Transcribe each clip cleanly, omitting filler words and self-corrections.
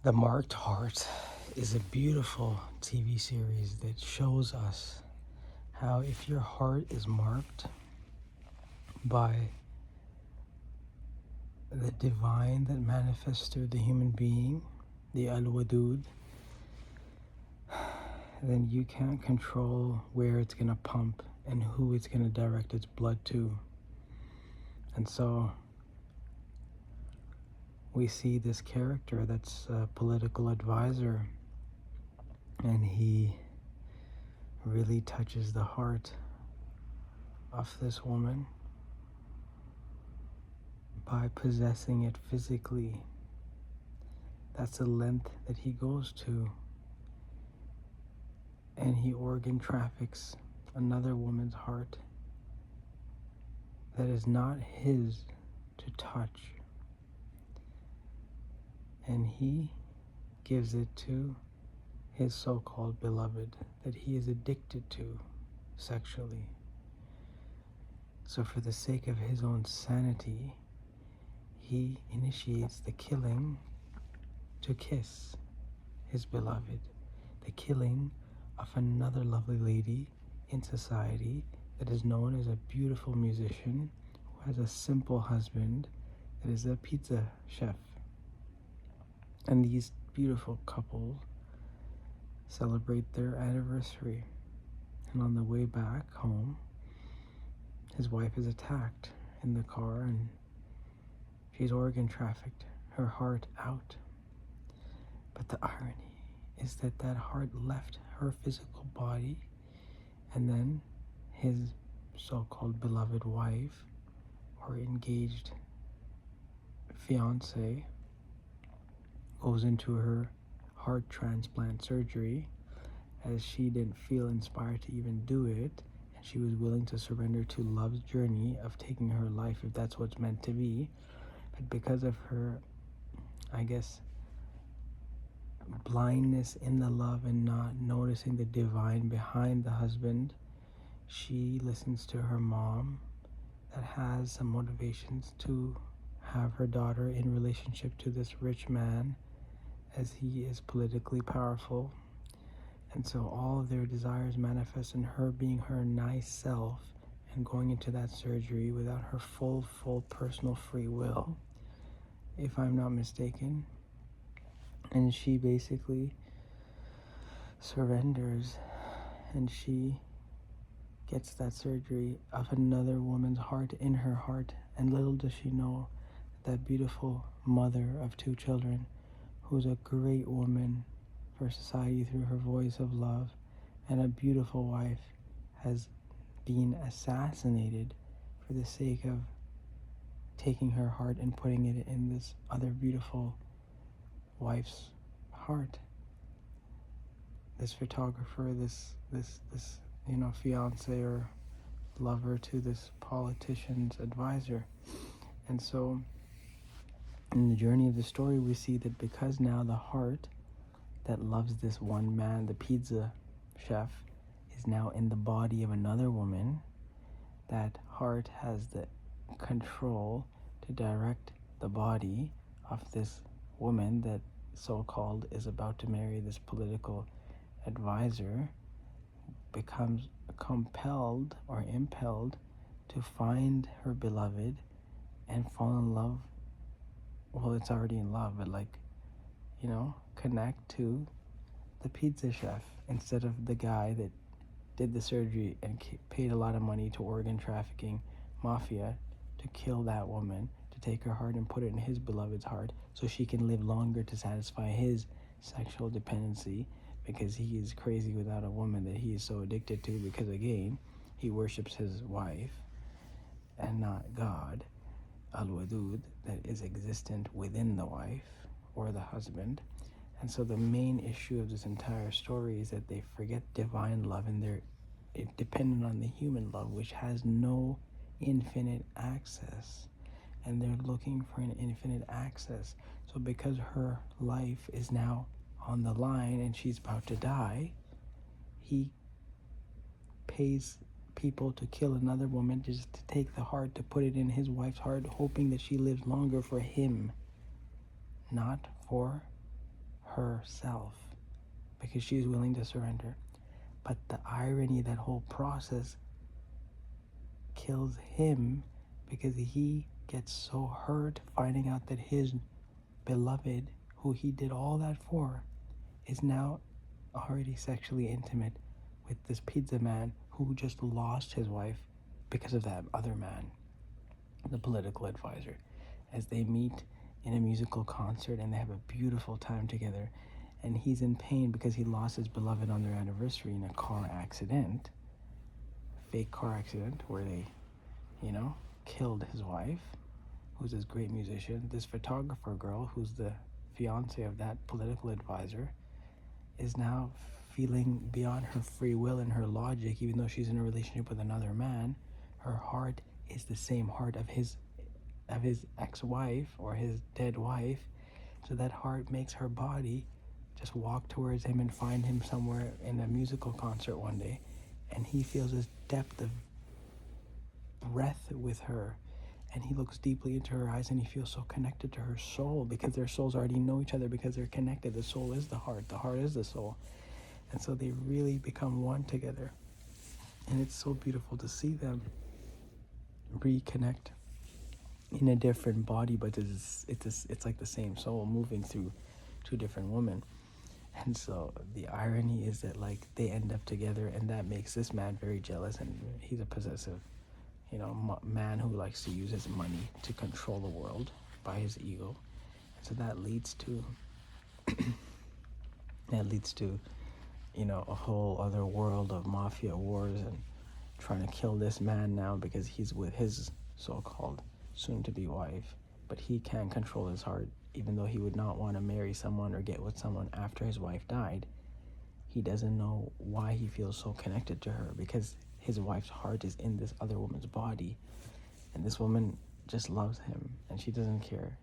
The Marked Heart is a beautiful TV series that shows us how if your heart is marked by the divine that manifests through the human being, the Al-Wadud, then you can't control where it's going to pump and who it's going to direct its blood to. And so we see this character that's a political advisor, and he really touches the heart of this woman by possessing it physically. That's the length that he goes to. And he organ traffics another woman's heart that is not his to touch. And he gives it to his so-called beloved that he is addicted to sexually. So for the sake of his own sanity, he initiates the killing to kiss his beloved, the killing of another lovely lady in society that is known as a beautiful musician who has a simple husband that is a pizza chef. And these beautiful couples celebrate their anniversary. And on the way back home, his wife is attacked in the car and she's organ trafficked, her heart out. But the irony is that that heart left her physical body, and then his so-called beloved wife or engaged fiance goes into her heart transplant surgery, as she didn't feel inspired to even do it, and she was willing to surrender to love's journey of taking her life if that's what's meant to be. But because of her, I guess, blindness in the love and not noticing the divine behind the husband, she listens to her mom that has some motivations to have her daughter in relationship to this rich man, as he is politically powerful. And so all of their desires manifest in her being her nice self and going into that surgery without her full personal free will, if I'm not mistaken. And she basically surrenders, and she gets that surgery of another woman's heart in her heart. And little does she know that beautiful mother of 2 children, who's a great woman for society through her voice of love, and a beautiful wife, has been assassinated for the sake of taking her heart and putting it in this other beautiful wife's heart. This photographer, this fiance or lover to this politician's advisor. And so in the journey of the story, we see that because now the heart that loves this one man, the pizza chef, is now in the body of another woman, that heart has the control to direct the body of this woman that so-called is about to marry this political advisor, becomes compelled or impelled to find her beloved and fall in love. Well, it's already in love, but connect to the pizza chef instead of the guy that did the surgery and paid a lot of money to organ trafficking mafia to kill that woman, to take her heart and put it in his beloved's heart so she can live longer to satisfy his sexual dependency, because he is crazy without a woman that he is so addicted to, because again, he worships his wife and not God, Al-Wadud, that is existent within the wife or the husband. And so the main issue of this entire story is that they forget divine love, and they're dependent on the human love, which has no infinite access, and they're looking for an infinite access. So because her life is now on the line and she's about to die, he pays people to kill another woman just to take the heart, to put it in his wife's heart, hoping that she lives longer for him, not for herself because she's willing to surrender. But the irony, that whole process kills him because he gets so hurt finding out that his beloved, who he did all that for, is now already sexually intimate with this pizza man who just lost his wife because of that other man, the political advisor, as they meet in a musical concert and they have a beautiful time together. And he's in pain because he lost his beloved on their anniversary in a car accident, fake car accident where they, killed his wife, who's this great musician. This photographer girl, who's the fiance of that political advisor, is now feeling beyond her free will and her logic, even though she's in a relationship with another man. Her heart is the same heart of his ex-wife or his dead wife. So that heart makes her body just walk towards him and find him somewhere in a musical concert one day. And he feels this depth of breath with her. And he looks deeply into her eyes and he feels so connected to her soul because their souls already know each other because they're connected. The soul is the heart is the soul. And so they really become one together. And it's so beautiful to see them reconnect in a different body, but it's like the same soul moving through two different women. And so the irony is that like they end up together, and that makes this man very jealous, and he's a possessive, man who likes to use his money to control the world by his ego. And so that leads to a whole other world of mafia wars and trying to kill this man now because he's with his so-called soon-to-be wife, but he can't control his heart. Even though he would not want to marry someone or get with someone after his wife died, he doesn't know why he feels so connected to her, because his wife's heart is in this other woman's body, and this woman just loves him and she doesn't care,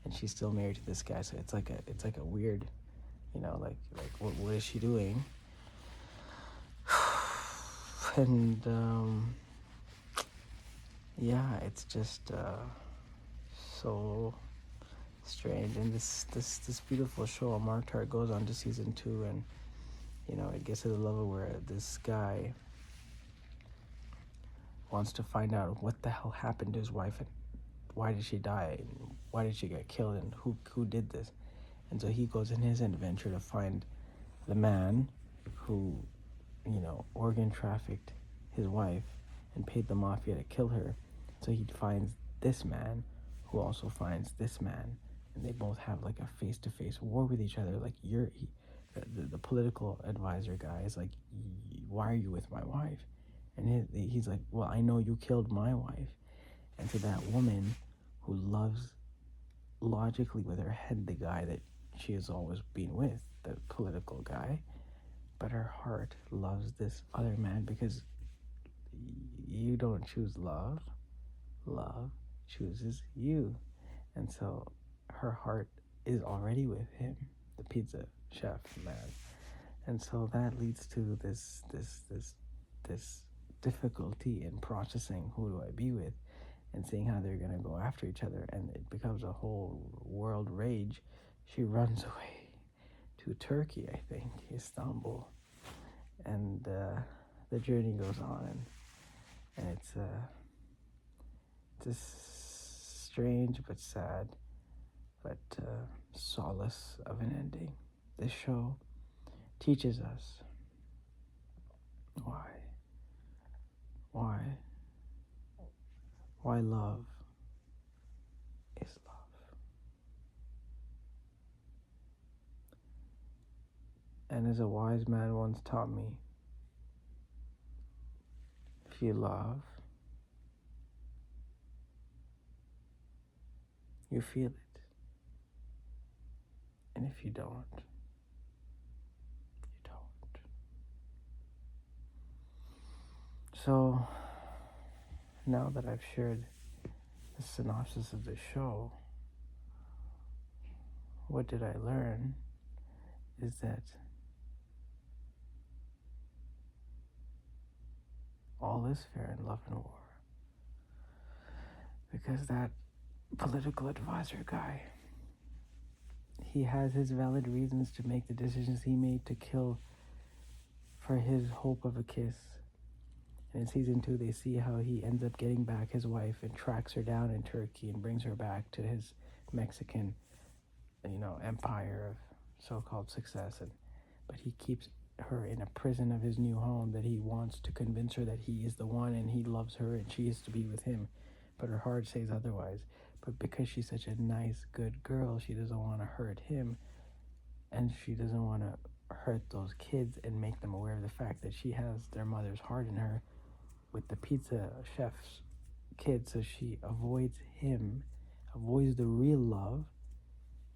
and she's still married to this guy. So it's like a weird, like what is she doing? And yeah, it's just so strange. And this beautiful show, Marked Heart, goes on to season 2, and it gets to the level where this guy wants to find out what the hell happened to his wife and why did she die and why did she get killed and who did this. And so he goes in his adventure to find the man who organ trafficked his wife and paid the mafia to kill her. So he finds this man who also finds this man, and they both have like a face-to-face war with each other. Like the political advisor guy is like, why are you with my wife? And he's like, well, I know you killed my wife. And to that woman who loves logically with her head the guy that she has always been with, the political guy, but her heart loves this other man because you don't choose love. Love chooses you. And so her heart is already with him, the pizza chef man. And so that leads to this difficulty in processing who do I be with and seeing how they're going to go after each other. And it becomes a whole world rage. She runs away to Turkey, I think, Istanbul. And the journey goes on, and it's this strange but sad but solace of an ending. This show teaches us why love is love. And as a wise man once taught me, if you love, you feel it. And if you don't, you don't. So now that I've shared the synopsis of the show, what did I learn is that all is fair in love and war. Because that political advisor guy, he has his valid reasons to make the decisions he made to kill for his hope of a kiss. And in season 2, they see how he ends up getting back his wife and tracks her down in Turkey and brings her back to his Mexican, empire of so-called success. But he keeps her in a prison of his new home that he wants to convince her that he is the one and he loves her and she is to be with him. But her heart says otherwise. But because she's such a nice, good girl, she doesn't want to hurt him, and she doesn't want to hurt those kids and make them aware of the fact that she has their mother's heart in her with the pizza chef's kid. So she avoids him, avoids the real love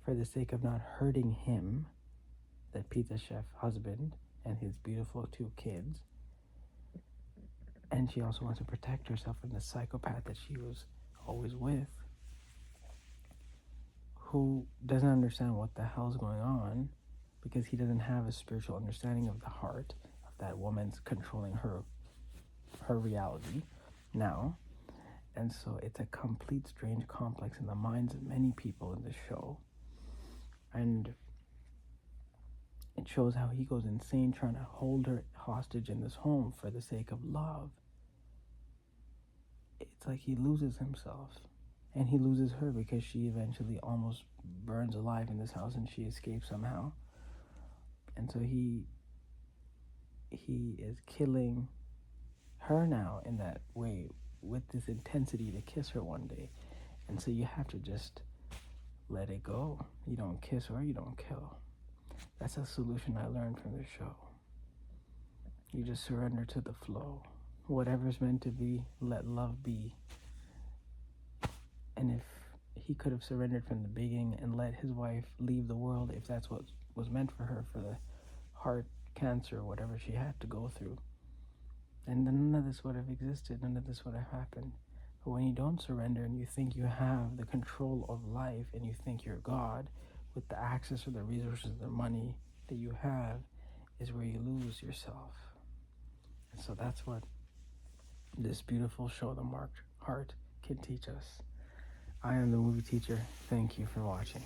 for the sake of not hurting him, the pizza chef husband, and his beautiful 2 kids. And she also wants to protect herself from the psychopath that she was always with, who doesn't understand what the hell's going on because he doesn't have a spiritual understanding of the heart of that woman's controlling her reality now. And so it's a complete strange complex in the minds of many people in the show. And it shows how he goes insane trying to hold her hostage in this home for the sake of love. It's like he loses himself. And he loses her because she eventually almost burns alive in this house and she escapes somehow. And so he is killing her now in that way with this intensity to kiss her one day. And so you have to just let it go. You don't kiss or you don't kill. That's a solution I learned from the show. You just surrender to the flow. Whatever's meant to be, let love be. And if he could have surrendered from the beginning and let his wife leave the world, if that's what was meant for her, for the heart cancer or whatever she had to go through, and then none of this would have existed, none of this would have happened. But when you don't surrender and you think you have the control of life and you think you're God with the access or the resources, the money that you have, is where you lose yourself. And so that's what this beautiful show, The Marked Heart, can teach us. I am the movie teacher. Thank you for watching.